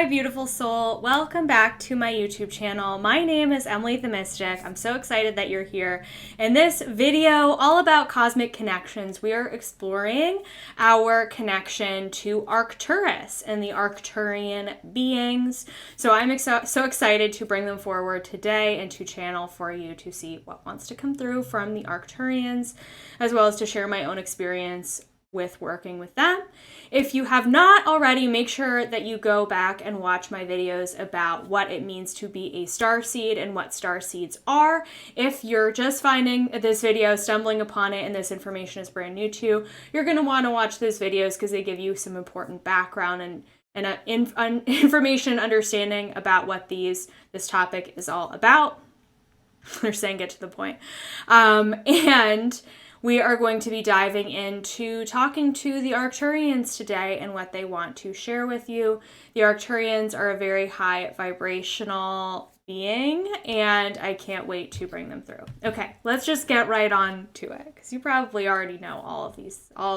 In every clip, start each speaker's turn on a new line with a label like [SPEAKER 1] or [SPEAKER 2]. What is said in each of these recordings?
[SPEAKER 1] my beautiful soul. Welcome back to my YouTube channel. My name is Emily the Mystic. I'm so excited that you're here. In this video, all about cosmic connections, we are exploring our connection to Arcturus and the Arcturian beings. So I'm so excited to bring them forward today and to channel for you to see what wants to come through from the Arcturians, as well as to share my own experience with working with them. If you have not already, make sure that you go back and watch my videos about what it means to be a starseed and what starseeds are. If you're just finding this video, stumbling upon it, and this information is brand new to you, you're going to want to watch those videos because they give you some important background and information, understanding about what this topic is all about. They're saying get to the point. And we are going to be diving into talking to the Arcturians today and what they want to share with you. The Arcturians are a very high vibrational being, and I can't wait to bring them through. Okay, let's just get right on to it, because you probably already know all of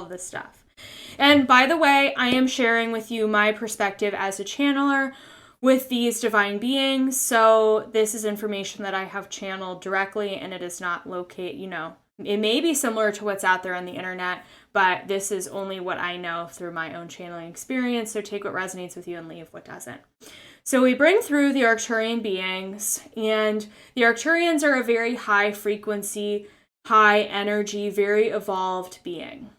[SPEAKER 1] this stuff. And by the way, I am sharing with you my perspective as a channeler with these divine beings. So this is information that I have channeled directly, and it is not it may be similar to what's out there on the internet, but this is only what I know through my own channeling experience. So take what resonates with you and leave what doesn't. So we bring through the Arcturian beings, and the Arcturians are a very high frequency, high energy, very evolved being.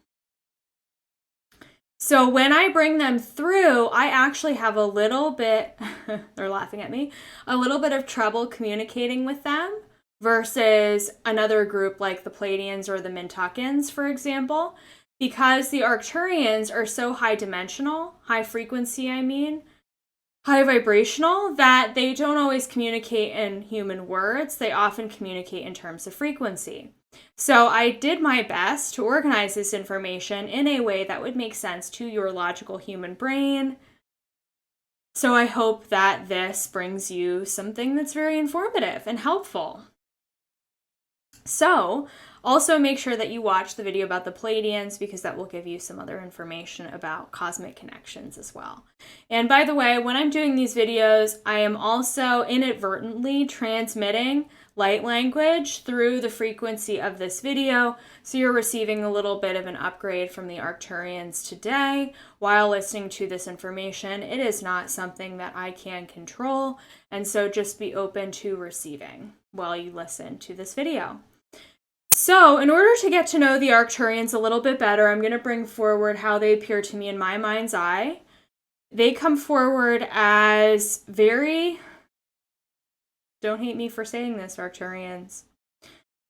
[SPEAKER 1] So when I bring them through, I actually have a little bit, they're laughing at me, a little bit of trouble communicating with them versus another group like the Pleiadians or the Mintakans, for example, because the Arcturians are so high dimensional, high frequency, high vibrational, that they don't always communicate in human words. They often communicate in terms of frequency. So I did my best to organize this information in a way that would make sense to your logical human brain. So I hope that this brings you something that's very informative and helpful. So also make sure that you watch the video about the Pleiadians, because that will give you some other information about cosmic connections as well. And by the way, when I'm doing these videos, I am also inadvertently transmitting light language through the frequency of this video. So you're receiving a little bit of an upgrade from the Arcturians today while listening to this information. It is not something that I can control, and so just be open to receiving while you listen to this video. So in order to get to know the Arcturians a little bit better, I'm going to bring forward how they appear to me in my mind's eye. They come forward as very, don't hate me for saying this, Arcturians.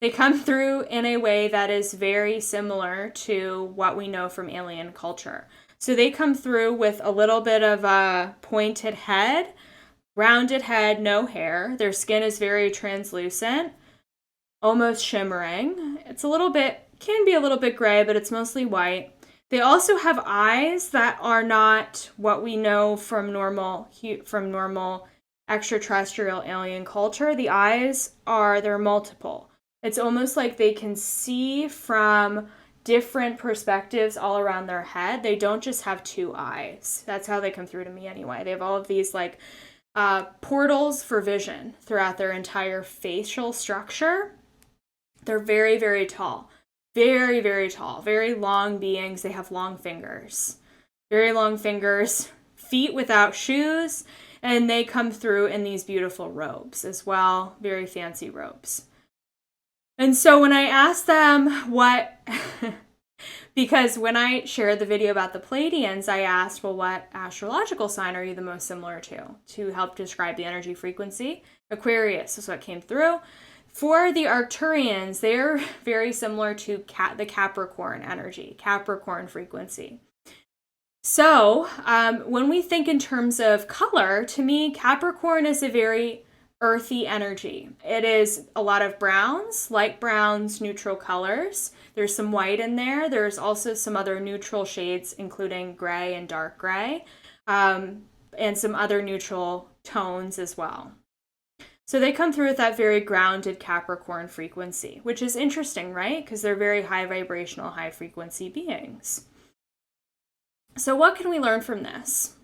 [SPEAKER 1] They come through in a way that is very similar to what we know from alien culture. So they come through with a little bit of a pointed head, rounded head, no hair. Their skin is very translucent, almost shimmering. It's can be a little bit gray, but it's mostly white. They also have eyes that are not what we know from normal extraterrestrial alien culture. The eyes they're multiple. It's almost like they can see from different perspectives all around their head. They don't just have two eyes. That's how they come through to me anyway. They have all of these portals for vision throughout their entire facial structure. They're very, very tall. Very, very tall. Very long beings. They have long fingers. Very long fingers. Feet without shoes. And they come through in these beautiful robes as well. Very fancy robes. And so when I asked them because when I shared the video about the Pleiadians, I asked, well, what astrological sign are you the most similar to help describe the energy frequency? Aquarius is what came through. For the Arcturians, they're very similar to the Capricorn energy, Capricorn frequency. So when we think in terms of color, to me, Capricorn is a very earthy energy. It is a lot of browns, light browns, neutral colors. There's some white in there. There's also some other neutral shades, including gray and dark gray, and some other neutral tones as well. So they come through with that very grounded Capricorn frequency, which is interesting, right? Because they're very high vibrational, high frequency beings. So what can we learn from this?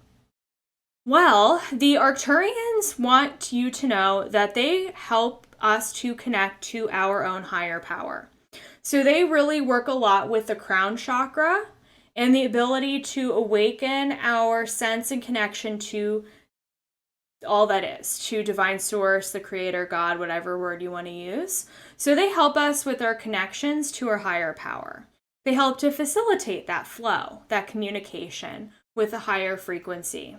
[SPEAKER 1] Well, the Arcturians want you to know that they help us to connect to our own higher power. So they really work a lot with the crown chakra and the ability to awaken our sense and connection to all that is, to divine source, the creator, God, whatever word you want to use. So they help us with our connections to our higher power. They help to facilitate that flow, that communication with a higher frequency.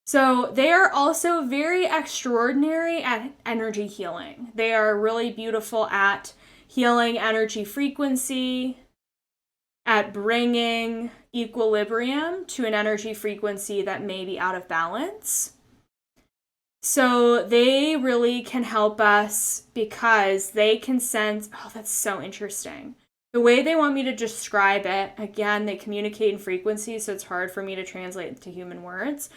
[SPEAKER 1] So they are also very extraordinary at energy healing. They are really beautiful at healing energy frequency, at bringing equilibrium to an energy frequency that may be out of balance. So they really can help us because they can sense, oh, that's so interesting. The way they want me to describe it, again, they communicate in frequency, so it's hard for me to translate to human words.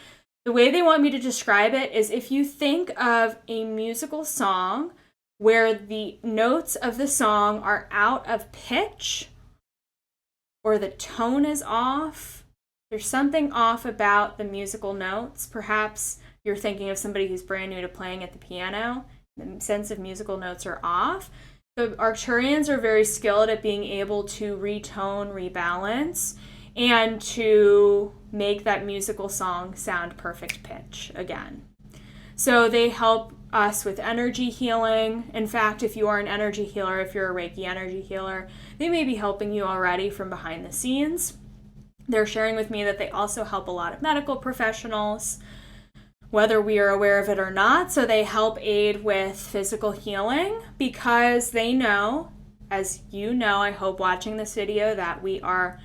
[SPEAKER 1] The way they want me to describe it is if you think of a musical song where the notes of the song are out of pitch or the tone is off, there's something off about the musical notes. Perhaps you're thinking of somebody who's brand new to playing at the piano. The sense of musical notes are off. The Arcturians are very skilled at being able to retone, rebalance, and to make that musical song sound perfect pitch again. So they help us with energy healing. In fact, if you are an energy healer, if you're a Reiki energy healer, they may be helping you already from behind the scenes. They're sharing with me that they also help a lot of medical professionals, whether we are aware of it or not. So they help aid with physical healing because they know, as you know, I hope watching this video, that we are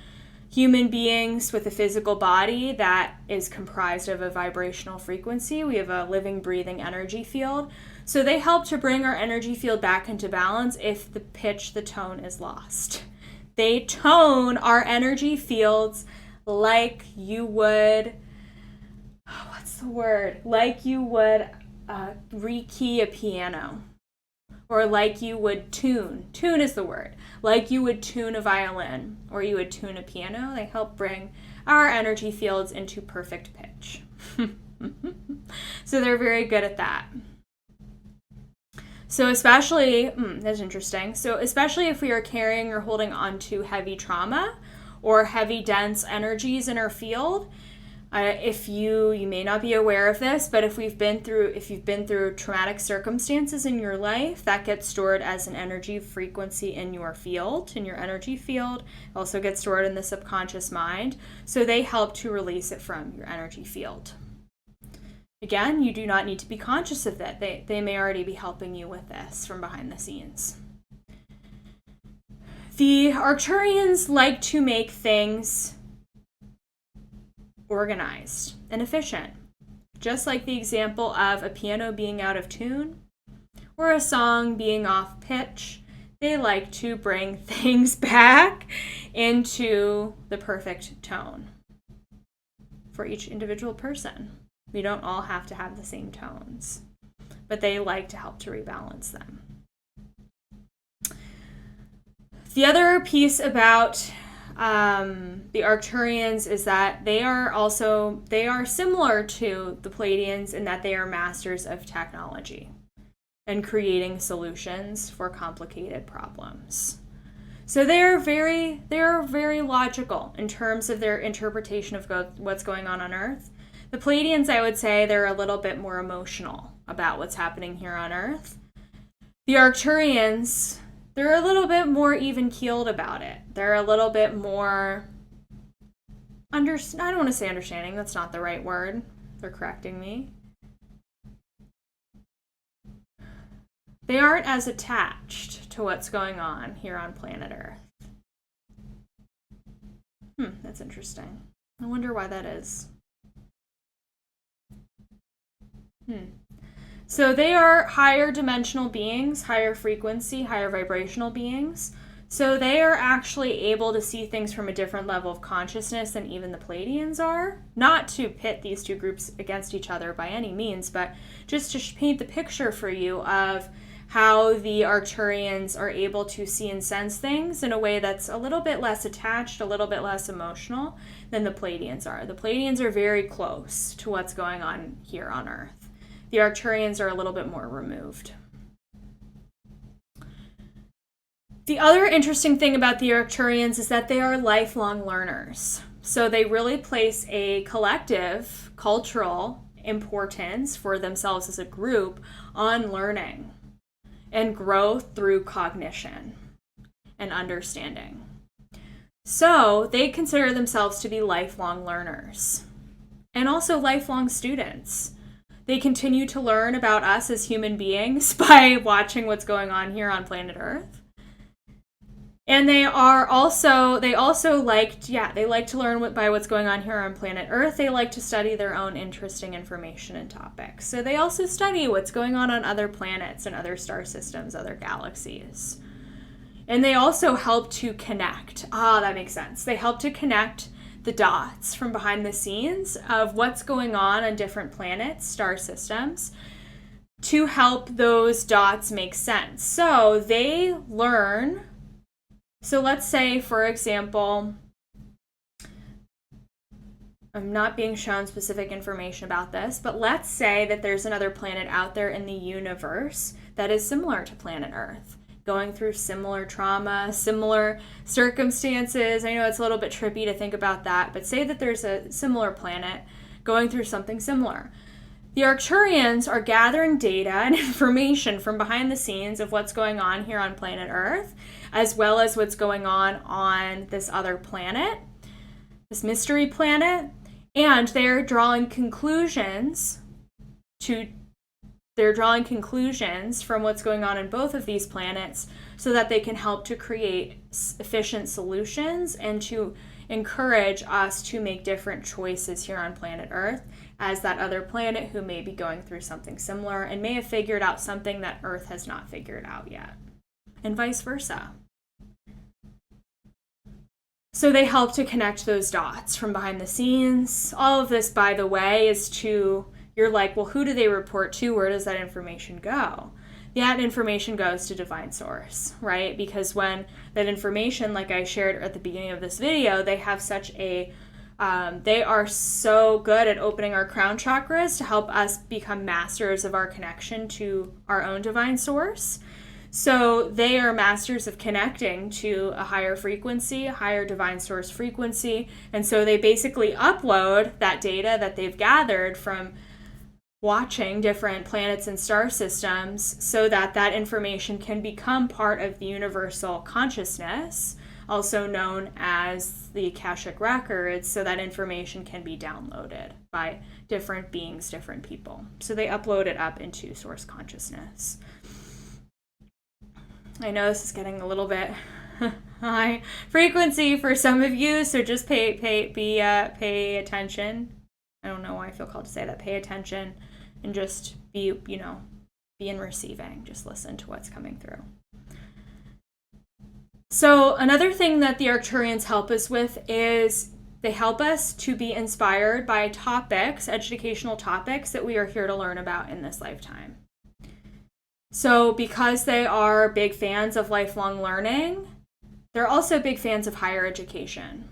[SPEAKER 1] human beings with a physical body that is comprised of a vibrational frequency. We have a living, breathing energy field. So they help to bring our energy field back into balance if the pitch, the tone is lost. They tone our energy fields like you would, what's the word? Like you would rekey a piano. Or like you would tune is the word, like you would tune a violin or you would tune a piano. They help bring our energy fields into perfect pitch. So they're very good at that. So especially, that's interesting. So especially if we are carrying or holding on to heavy trauma or heavy dense energies in our field, if you may not be aware of this, but if you've been through traumatic circumstances in your life, that gets stored as an energy frequency in your field, in your energy field. It also gets stored in the subconscious mind. So they help to release it from your energy field. Again, you do not need to be conscious of that. They may already be helping you with this from behind the scenes. The Arcturians like to make things organized and efficient. Just like the example of a piano being out of tune or a song being off pitch, they like to bring things back into the perfect tone for each individual person. We don't all have to have the same tones, but they like to help to rebalance them. The other piece about the Arcturians is that they are similar to the Pleiadians in that they are masters of technology and creating solutions for complicated problems. So they are very logical in terms of their interpretation of what's going on Earth. The Pleiadians, I would say, they're a little bit more emotional about what's happening here on Earth. The Arcturians, they're a little bit more even-keeled about it. They're a little bit more, I don't want to say understanding, that's not the right word. They're correcting me. They aren't as attached to what's going on here on planet Earth. That's interesting. I wonder why that is. So they are higher dimensional beings, higher frequency, higher vibrational beings. So they are actually able to see things from a different level of consciousness than even the Pleiadians are. Not to pit these two groups against each other by any means, but just to paint the picture for you of how the Arcturians are able to see and sense things in a way that's a little bit less attached, a little bit less emotional than the Pleiadians are. The Pleiadians are very close to what's going on here on Earth. The Arcturians are a little bit more removed. The other interesting thing about the Arcturians is that they are lifelong learners. So they really place a collective cultural importance for themselves as a group on learning and growth through cognition and understanding. So they consider themselves to be lifelong learners and also lifelong students. They continue to learn about us as human beings by watching what's going on here on planet Earth. And they also like to learn by what's going on here on planet Earth. They like to study their own interesting information and topics. So they also study what's going on other planets and other star systems, other galaxies. And they also help to connect. That makes sense. They help to connect the dots from behind the scenes of what's going on different planets, star systems, to help those dots make sense. So they learn. So let's say, for example, I'm not being shown specific information about this, but let's say that there's another planet out there in the universe that is similar to planet Earth, going through similar trauma, similar circumstances. I know it's a little bit trippy to think about that, but say that there's a similar planet going through something similar. The Arcturians are gathering data and information from behind the scenes of what's going on here on planet Earth, as well as what's going on this other planet, this mystery planet, and they're drawing conclusions from what's going on in both of these planets so that they can help to create efficient solutions and to encourage us to make different choices here on planet Earth as that other planet who may be going through something similar and may have figured out something that Earth has not figured out yet, and vice versa. So they help to connect those dots from behind the scenes. All of this, by the way, you're like, well, who do they report to? Where does that information go? That information goes to Divine Source, right? Because when that information, like I shared at the beginning of this video, they have they are so good at opening our crown chakras to help us become masters of our connection to our own Divine Source. So they are masters of connecting to a higher frequency, a higher Divine Source frequency. And so they basically upload that data that they've gathered from watching different planets and star systems so that that information can become part of the universal consciousness, also known as the Akashic Records, so that information can be downloaded by different beings, different people. So they upload it up into source consciousness. I know this is getting a little bit high frequency for some of you, so just pay attention. I don't know why I feel called to say that. Pay attention and just be in receiving. Just listen to what's coming through. So another thing that the Arcturians help us with is they help us to be inspired by topics, educational topics that we are here to learn about in this lifetime. So because they are big fans of lifelong learning, they're also big fans of higher education.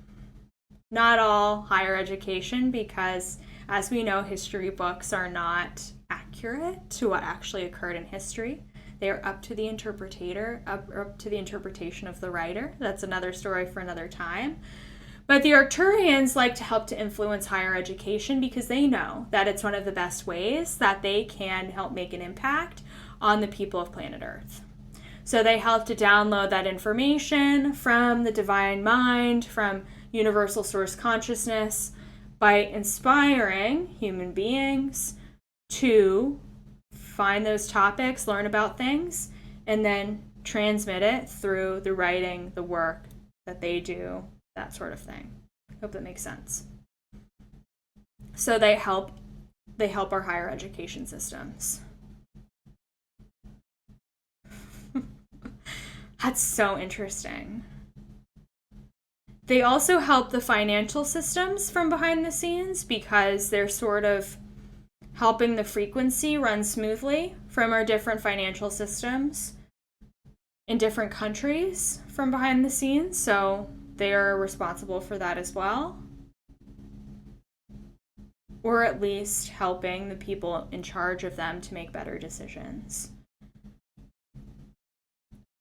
[SPEAKER 1] Not all higher education, because as we know, history books are not accurate to what actually occurred in history. They are up to the interpretation of the writer. That's another story for another time. But the Arcturians like to help to influence higher education because they know that it's one of the best ways that they can help make an impact on the people of planet Earth. So they help to download that information from the divine mind, from universal source consciousness, by inspiring human beings to find those topics, learn about things, and then transmit it through the writing, the work that they do, that sort of thing. I hope that makes sense. So they help our higher education systems. That's so interesting. They also help the financial systems from behind the scenes because they're sort of helping the frequency run smoothly from our different financial systems in different countries from behind the scenes, so they are responsible for that as well. Or at least helping the people in charge of them to make better decisions.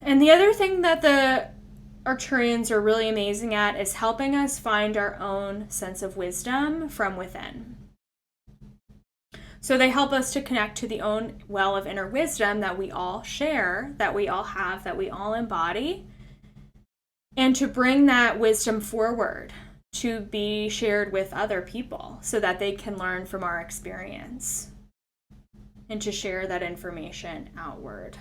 [SPEAKER 1] And the other thing that the Arcturians are really amazing at is helping us find our own sense of wisdom from within. So they help us to connect to the own well of inner wisdom that we all share, that we all have, that we all embody, and to bring that wisdom forward to be shared with other people so that they can learn from our experience and to share that information outward.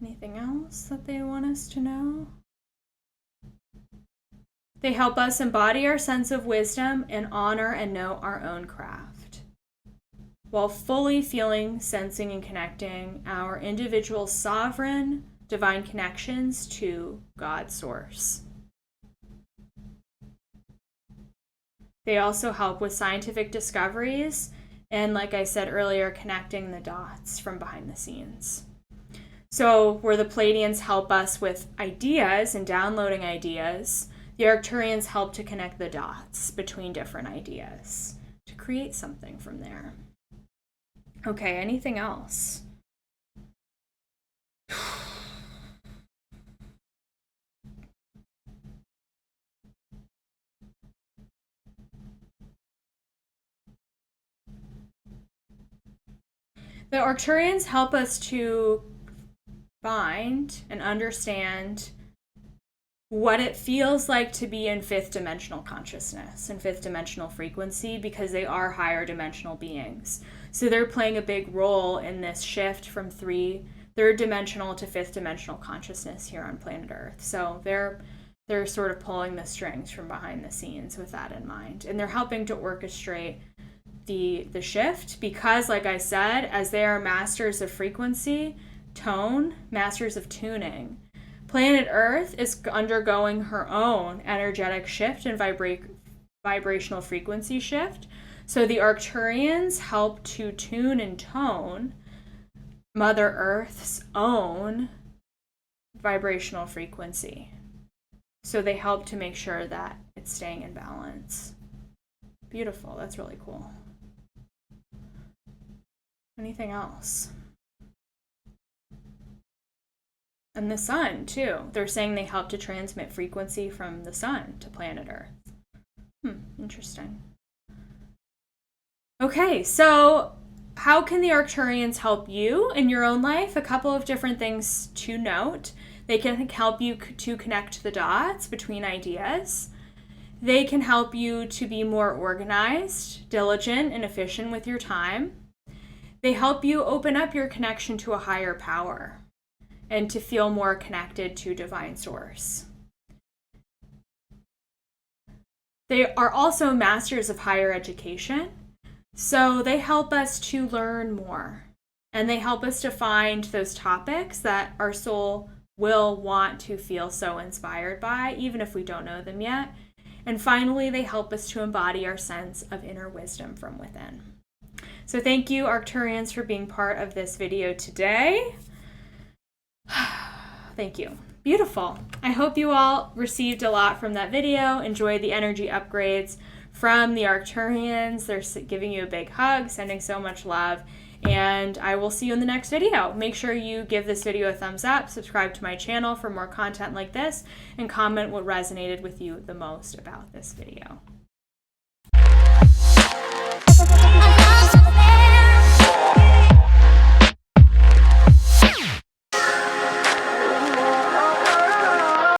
[SPEAKER 1] Anything else that they want us to know? They help us embody our sense of wisdom and honor and know our own craft, while fully feeling, sensing, and connecting our individual sovereign divine connections to God's source. They also help with scientific discoveries and, like I said earlier, connecting the dots from behind the scenes. So where the Pleiadians help us with ideas and downloading ideas, the Arcturians help to connect the dots between different ideas to create something from there. Okay, anything else? The Arcturians help us to find and understand what it feels like to be in fifth dimensional consciousness and fifth dimensional frequency, because they are higher dimensional beings. So they're playing a big role in this shift from third dimensional to fifth dimensional consciousness here on planet Earth. So they're sort of pulling the strings from behind the scenes with that in mind. And they're helping to orchestrate the shift because, like I said, as they are masters of frequency, tone, masters of tuning, planet Earth is undergoing her own energetic shift and vibrational frequency shift. So the Arcturians help to tune and tone Mother Earth's own vibrational frequency. So they help to make sure that it's staying in balance. Beautiful. That's really cool. Anything else? And the sun, too. They're saying they help to transmit frequency from the sun to planet Earth. Interesting. Okay, so how can the Arcturians help you in your own life? A couple of different things to note. They can help you to connect the dots between ideas. They can help you to be more organized, diligent, and efficient with your time. They help you open up your connection to a higher power and to feel more connected to divine source. They are also masters of higher education, so they help us to learn more, and they help us to find those topics that our soul will want to feel so inspired by, even if we don't know them yet. And finally, they help us to embody our sense of inner wisdom from within. So thank you, Arcturians, for being part of this video today. Thank you. Beautiful. I hope you all received a lot from that video, enjoyed the energy upgrades from the Arcturians. They're giving you a big hug, sending so much love, and I will see you in the next video. Make sure you give this video a thumbs up, subscribe to my channel for more content like this, and comment what resonated with you the most about this video.